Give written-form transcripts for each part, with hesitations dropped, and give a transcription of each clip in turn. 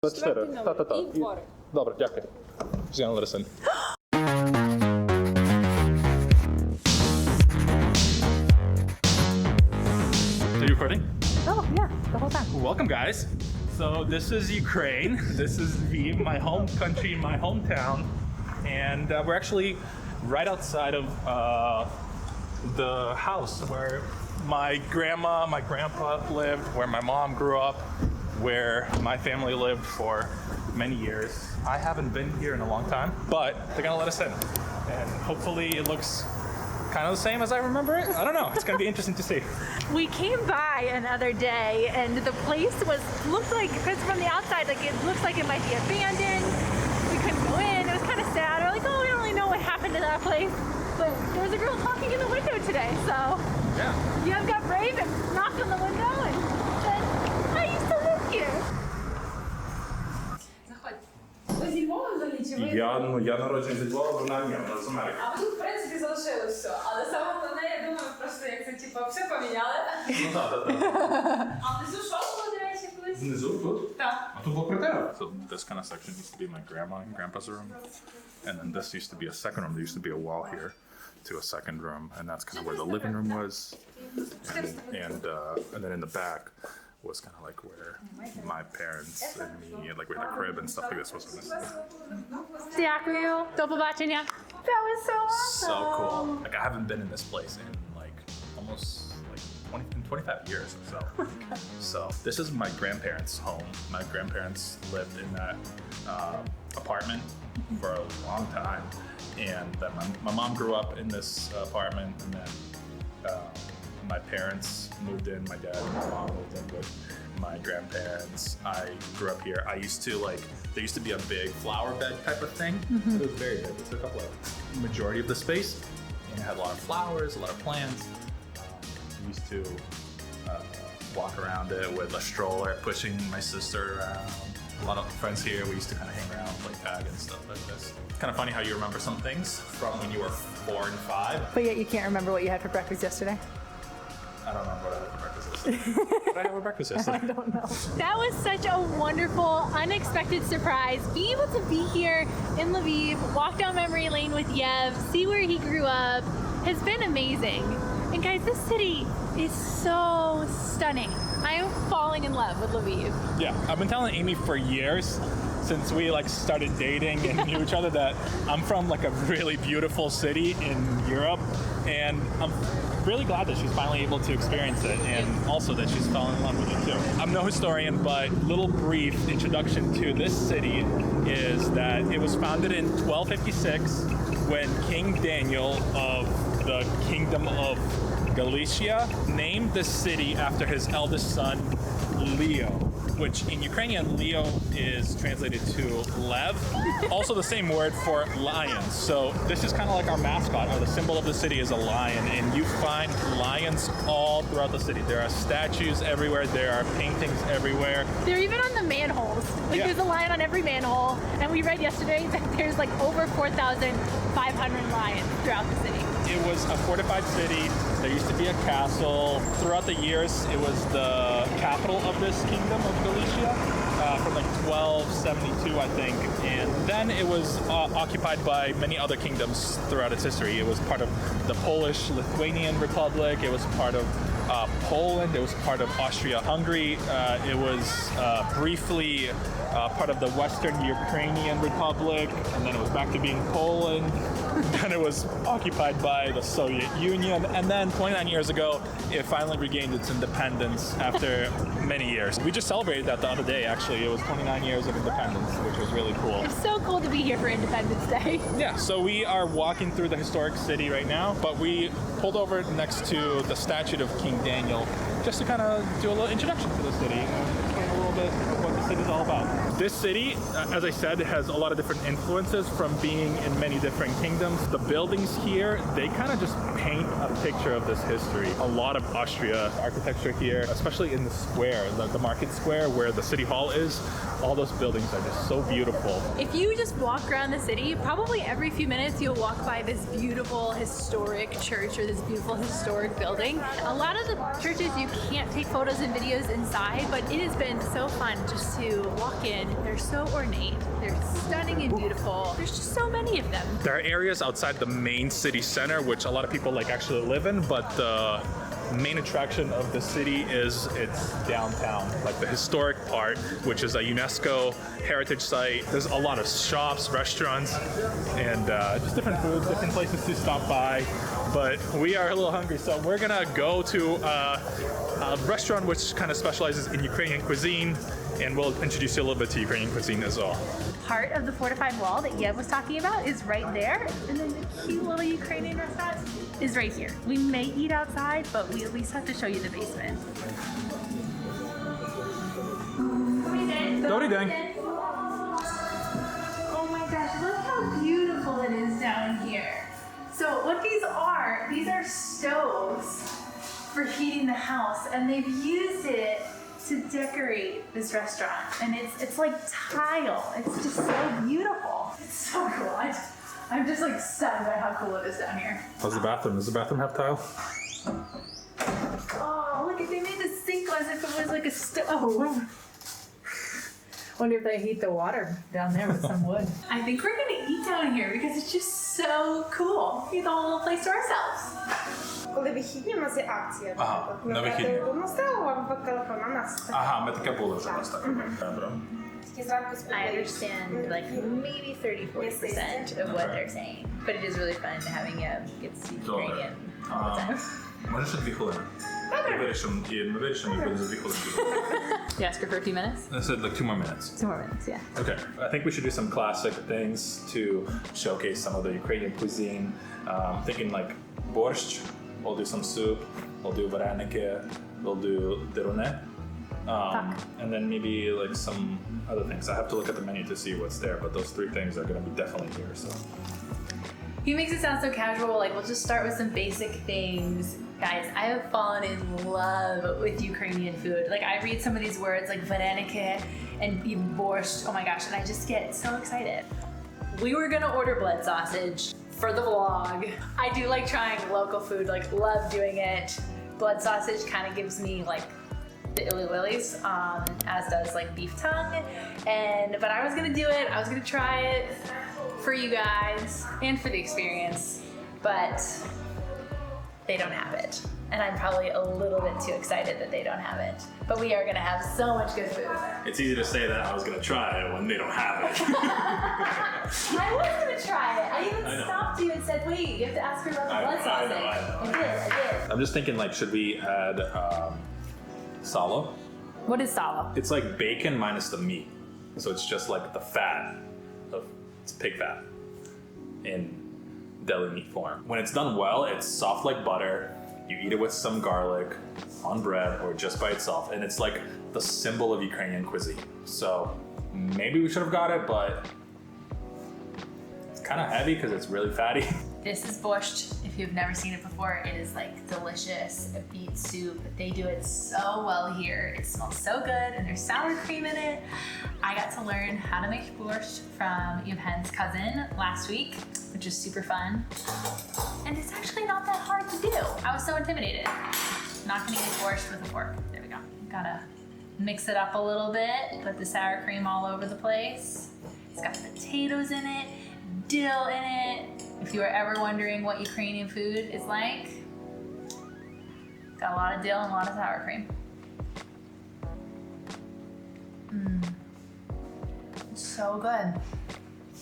24. Та-та-та. І твори. Добре, дякую. Жена Ларисин. Are you recording? Oh, yeah, the whole time. Welcome, guys. So this is Ukraine. This is Lviv, my home country, my hometown, and we're actually right outside of the house where my grandma, my grandpa lived, where my mom grew up, where my family lived for many years. I haven't been here in a long time, but they're gonna let us in, and hopefully it looks kind of the same as I remember it. I don't know. It's gonna be interesting to see. We came by another day and the place looked like, because from the outside, like it looks like it might be abandoned. We couldn't go in. It was kind of sad. We're like, oh, we don't really know what happened to that place. But there was a girl talking in the window today, so Yeah. Yev got brave and knocked on the window and said, I used to live here. Ви зі Львова взагалі чи ви? Я народжений зі Львова, вона ні, вона з Америки. А ви тут, в принципі, залишили все. Але саме головне, я думаю, просто як це, типу, все поміняли. Ну так. А внизу що було, до речі, колись? Внизу тут? Так. А тут була квартира. So this kind of section used to be my grandma and grandpa's room. And then this used to be a second room. There used to be a wall here to a second room. And that's kind of where the living room was. And then in the back was kind of like where my parents and me, like we had a crib and stuff like this was in this. Дякую. До побачення. That was so awesome. So cool. Like I haven't been in this place in like almost like 25 years or so. So this is my grandparents' home. My grandparents lived in that apartment for a long time. And then my mom grew up in this apartment, and then my parents moved in, my dad and my mom moved in with my grandparents. I grew up here. I used to there used to be a big flower bed type of thing. Mm-hmm. It was very big. It took up like majority of the space, and it had a lot of flowers, a lot of plants. We used to walk around it with a stroller, pushing my sister around. A lot of friends here, we used to kind of hang around, play tag and stuff like this. It's kind of funny how you remember some things from when you were 4 and 5. But yet you can't remember what you had for breakfast yesterday? I don't remember what I had for breakfast yesterday. What did I have for breakfast yesterday? I don't know. That was such a wonderful, unexpected surprise. Being able to be here in Lviv, walk down memory lane with Yev, see where he grew up, has been amazing. And guys, this city is so stunning. I am falling in love with Lviv. Yeah, I've been telling Amy for years, since we started dating and knew each other, that I'm from a really beautiful city in Europe, and I'm really glad that she's finally able to experience it, and also that she's fallen in love with it too. I'm no historian, but little brief introduction to this city is that it was founded in 1256 when King Daniel of the Kingdom of Galicia named the city after his eldest son, Leo, which in Ukrainian, Leo is translated to Lev, also the same word for lion. So this is kind of like our mascot, or the symbol of the city is a lion, and you find lions all throughout the city. There are statues everywhere, there are paintings everywhere. They're even on the manholes. Yeah. There's a lion on every manhole, and we read yesterday that there's over 4,500 lions throughout the city. It was a fortified city. There used to be a castle. Throughout the years, it was the capital of this kingdom of Galicia from 1272, I think. And then it was occupied by many other kingdoms throughout its history. It was part of the Polish-Lithuanian Republic. It was part of Poland. It was part of Austria-Hungary. It was briefly part of the Western Ukrainian Republic, and then it was back to being Poland. Then it was occupied by the Soviet Union, and then 29 years ago, it finally regained its independence after many years. We just celebrated that the other day, actually. It was 29 years of independence, which was really cool. It's so cool to be here for Independence Day. Yeah, so we are walking through the historic city right now, but we pulled over next to the statue of King Daniel just to kind of do a little introduction to the city and explain a little bit of what the city is all about. This city, as I said, has a lot of different influences from being in many different kingdoms. The buildings here, they kind of just paint a picture of this history. A lot of Austria architecture here, especially in the square, the market square where the city hall is. All those buildings are just so beautiful. If you just walk around the city, probably every few minutes you'll walk by this beautiful historic church or this beautiful historic building. A lot of the churches you can't take photos and videos inside, but it has been so fun just to walk in they're so ornate. They're stunning and beautiful. There's just so many of them. There are areas outside the main city center, which a lot of people like actually live in, but the main attraction of the city is its downtown, like the historic part, which is a UNESCO heritage site. There's a lot of shops, restaurants, and just different foods, different places to stop by. But we are a little hungry, so we're gonna go to a restaurant which kind of specializes in Ukrainian cuisine, and we'll introduce you a little bit to Ukrainian cuisine as well. Part of the fortified wall that Yev was talking about is right there, and then the cute little Ukrainian restaurant is right here. We may eat outside, but we at least have to show you the basement. Добрий день. Oh my gosh, look how beautiful it is down here. So what these are stoves for heating the house, and they've used it to decorate this restaurant, and it's like tile. It's just so beautiful. It's so cool. I'm just like stunned by how cool it is down here. How's the bathroom? Does the bathroom have tile? Oh, look, they made the sink as if it was like a stove. Wonder if they heat the water down there with some wood. I think we're gonna eat down here because it's just so cool. We get the whole little place to ourselves. Коли вихідні, у нас є акція. Ага, на вихідні. Одну страву, вам по телефону, у нас таке. Ага, ми таке було вже у нас так. Добре. Тільки зранку I співають. understand like maybe 30-40% of what they're saying, but it is really fun having get to speak Ukrainian all the time. Може ще 2 хвилини? Ми вирішимо, і буде за 2 хвилини. You ask her for a few minutes? I said like 2 more minutes. 2 more minutes, yeah. Okay, I think we should do some classic things to showcase some of the Ukrainian cuisine. Thinking like borscht, we'll do some soup, we'll do vareniki, we'll do derune, and then maybe like some other things. I have to look at the menu to see what's there, but those 3 things are going to be definitely here. So He makes it sound so casual, like we'll just start with some basic things. Guys, I have fallen in love with Ukrainian food. Like I read some of these words like vareniki and even borscht, oh my gosh, and I just get so excited. We were gonna order blood sausage for the vlog. I do like trying local food, like love doing it. Blood sausage kind of gives me like the illy willies, as does like beef tongue. But I was gonna do it, I was gonna try it for you guys and for the experience, but they don't have it. And I'm probably a little bit too excited that they don't have it. But we are gonna have so much good food. it's easy to say that I was going to try it when they don't have it. I was gonna try it. I even I know. stopped you and said, wait, you have to ask her about the I blood know, I sausage. know. I did. I'm just thinking like, should we add salo? What is salo? It's like bacon minus the meat. So it's just like the fat of it's pig fat in deli meat form. When it's done well, it's soft like butter. You eat it with some garlic on bread or just by itself. And it's like the symbol of Ukrainian cuisine. So maybe we should have got it, but it's kind of heavy because it's really fatty. This is borscht. If you've never seen it before, it is like delicious, a beet soup. They do it so well here. It smells so good and there's sour cream in it. I got to learn how to make borscht from Yevhen's cousin last week, which is super fun. And it's actually not that hard to do. I was so intimidated. Not gonna eat borscht with a fork. There we go. Gotta mix it up a little bit, put the sour cream all over the place. It's got potatoes in it, dill in it. If you are ever wondering what Ukrainian food is like, got a lot of dill and a lot of sour cream. It's so good.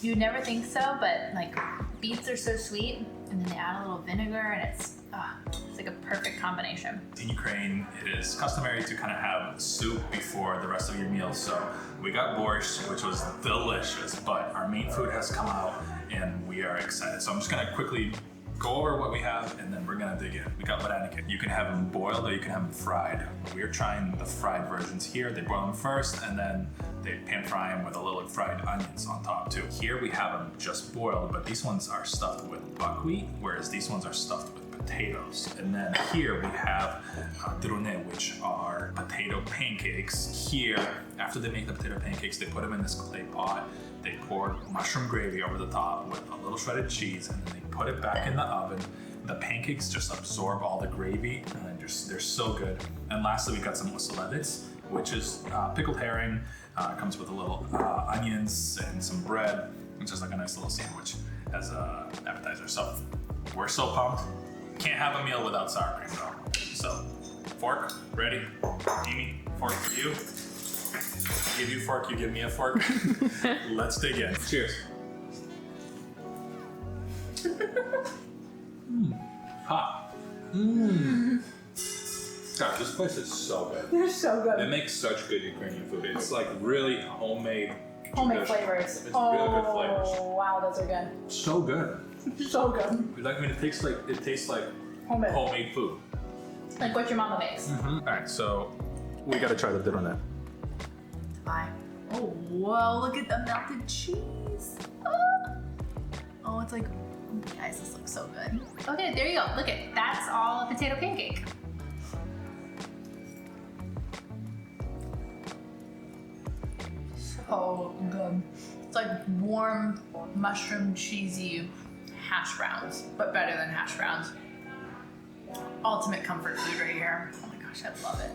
You'd never think so, but like beets are so sweet, and then they add a little vinegar, and it's like a perfect combination. In Ukraine, it is customary to kind of have soup before the rest of your meals. So we got borscht, which was delicious, but our main food has come out and we are excited. So I'm just gonna quickly go over what we have and then we're gonna dig in. We got vareniki. You can have them boiled or you can have them fried. We're trying the fried versions here. They boil them first and then they pan fry them with a little fried onions on top too. Here we have them just boiled, but these ones are stuffed with buckwheat, whereas these ones are stuffed with potatoes. And then here we have derune, which are potato pancakes. Here, after they make the potato pancakes, they put them in this clay pot. They pour mushroom gravy over the top with a little shredded cheese, and then they put it back in the oven. The pancakes just absorb all the gravy, and they're so good. And lastly, we got some oselevitz. which is pickled herring. Comes with a little onions and some bread. It's just like a nice little sandwich as an appetizer. So we're so pumped. Can't have a meal without sour cream though. So fork, ready? Amy, fork for you. Give you a fork, you give me a fork. Let's dig in. Cheers. Hot. God, this place is so good. They're so good. They make such good Ukrainian food. It's like really homemade. Homemade tradition. flavors. It's really good flavors. Oh, wow, those are good. So good. So good. Like, I mean, it tastes like Homemade. homemade food. Like what your mama makes. All right, so we gotta try the dinner. Bye. Oh, whoa, look at the melted cheese. Oh, it's like, guys, this looks so good. Okay, there you go. Look at that's all a potato pancake. So good. It's like warm, mushroom, cheesy hash browns, but better than hash browns. Ultimate comfort food right here. Oh my gosh, I love it.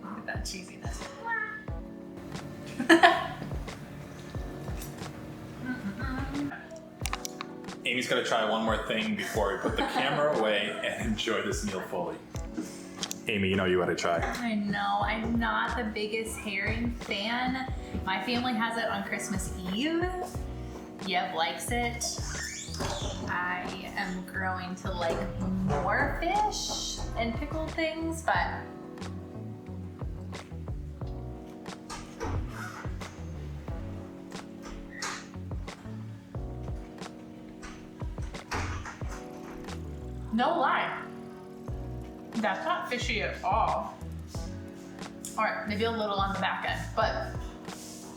Look at that cheesiness. Amy's gonna try one more thing before we put the camera away and enjoy this meal fully. Amy, you know you gotta try. I know, I'm not the biggest herring fan. My family has it on Christmas Eve. Yev likes it. I am growing to like more fish and pickled things, but no lie, that's not fishy at all. All right, maybe a little on the back end, but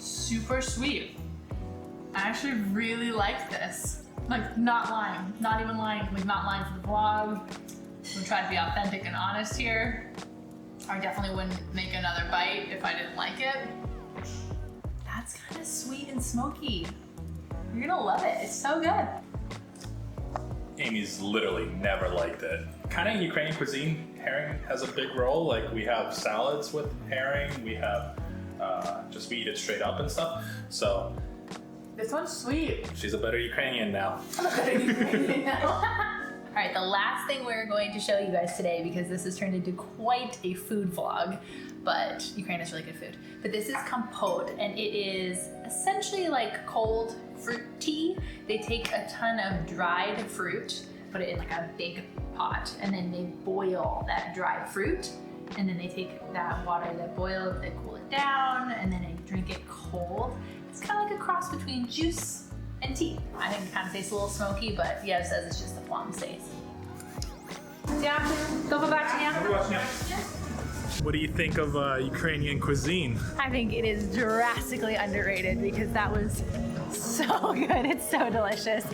super sweet. I actually really like this. Like, not lying, not even lying, like not lying for the vlog. We try to be authentic and honest here. I definitely wouldn't make another bite if I didn't like it. That's kind of sweet and smoky. You're gonna love it, it's so good. Amy's literally never liked it. Kind of Ukrainian cuisine, herring has a big role. Like we have salads with herring, we have just we eat it straight up and stuff. So This one's sweet. she's a better Ukrainian now. All right, the last thing we're going to show you guys today, because this has turned into quite a food vlog, but Ukraine has really good food. But this is compote, and it is essentially like cold fruit tea. They take a ton of dried fruit, put it in like a big pot, and then they boil that dried fruit, and then they take that water that boiled, they cool it down, and then they drink it cold. It's kind of like a cross between juice and tea. I think it kind of tastes a little smoky, but Yev says it's just the plum taste. Yeah, go back to you. What do you think of Ukrainian cuisine? I think it is drastically underrated because that was so good. It's so delicious.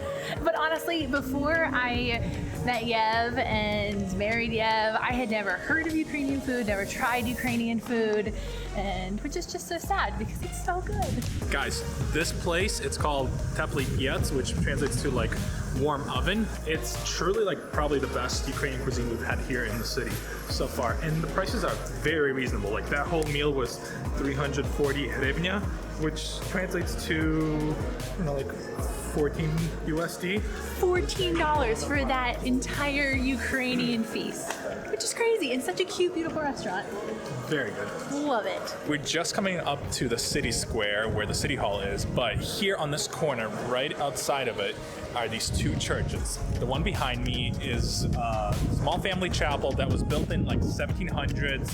But honestly, before I met Yev and married Yev, I had never heard of Ukrainian food, never tried Ukrainian food, and which is just so sad because it's so good. Guys, this place, it's called Teplý Piec, which translates to like warm oven. It's truly like probably the best Ukrainian cuisine we've had here in the city so far. And the prices are very reasonable. Like that whole meal was 340 hryvnia, which translates to, I don't know, like 14 USD. $14 for that entire Ukrainian feast, which is crazy. And such a cute, beautiful restaurant. Very good. Love it. We're just coming up to the city square where the city hall is, but here on this corner, right outside of it, are these two churches. The one behind me is a small family chapel that was built in like 1700s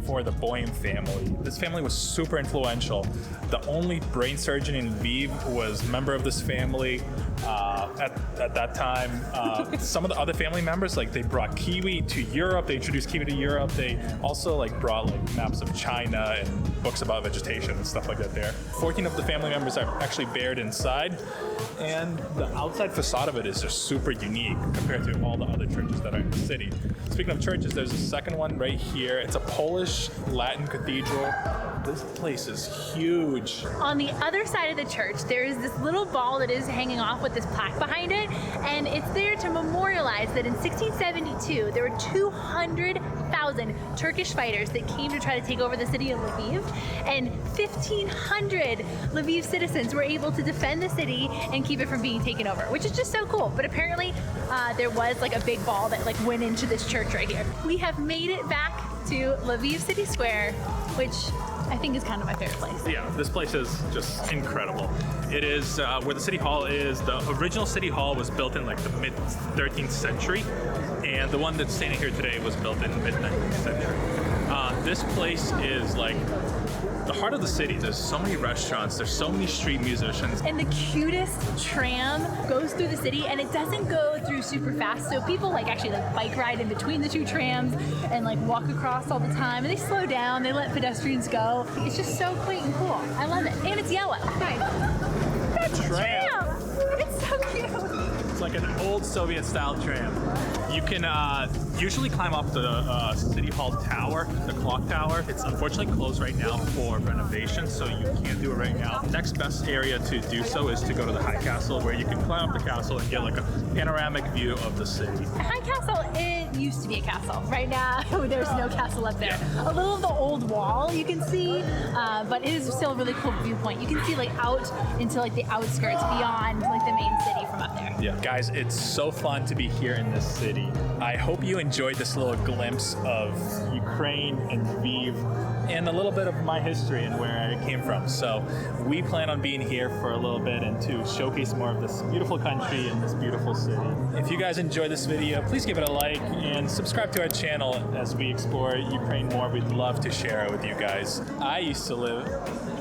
for the Boym family. This family was super influential. The only brain surgeon in Lviv was a member of this family at that time. Some of the other family members, like they brought kiwi to Europe, they introduced kiwi to Europe. They also like brought like maps of China and books about vegetation and stuff like that there. 14 of the family members are actually buried inside, and the outside facade of it is just super unique compared to all the other churches that are in the city. Speaking of churches, there's a second one right here. It's a Polish Latin cathedral. This place is huge. On the other side of the church, there is this little ball that is hanging off with this plaque behind it, and it's there to memorialize that in 1672, there were 200,000 2,000 Turkish fighters that came to try to take over the city of Lviv, and 1,500 Lviv citizens were able to defend the city and keep it from being taken over, which is just so cool. But apparently there was like a big ball that like went into this church right here. We have made it back to Lviv City Square, which I think is kind of my favorite place. Yeah, this place is just incredible. It is where the city hall is. The original city hall was built in like the mid 13th century, and the one that's standing here today was built in the mid 19th century. This place is like the heart of the city. There's so many restaurants, there's so many street musicians. And the cutest tram goes through the city, and it doesn't go through super fast, so people like actually like bike ride in between the two trams and like walk across all the time, and they slow down, they let pedestrians go. It's just so quaint and cool. I love it. And it's yellow. Nice. That's a tram. It's so cute. It's like an old Soviet style tram. You can usually climb up the City Hall tower, the clock tower. It's unfortunately closed right now for renovation, so you can't do it right now. Next best area to do so is to go to the High Castle, where you can climb up the castle and get like a panoramic view of the city. High Castle, it used to be a castle. Right now, there's no castle up there. A little of the old wall you can see, but it is still a really cool viewpoint. You can see like out into like the outskirts beyond like the main city from up there. Yeah, guys, it's so fun to be here in this city. I hope you enjoyed this little glimpse of Ukraine and Lviv and a little bit of my history and where I came from. So we plan on being here for a little bit and to showcase more of this beautiful country and this beautiful city. If you guys enjoyed this video, please give it a like and subscribe to our channel as we explore Ukraine more. We'd love to share it with you guys. I used to live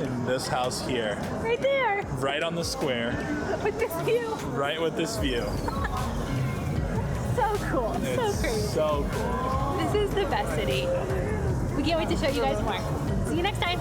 in this house here. Right there. Right on the square. With this view. Right with this view. So cool. It's so crazy. So cool. This is the best city. We can't wait to show you guys more. See you next time.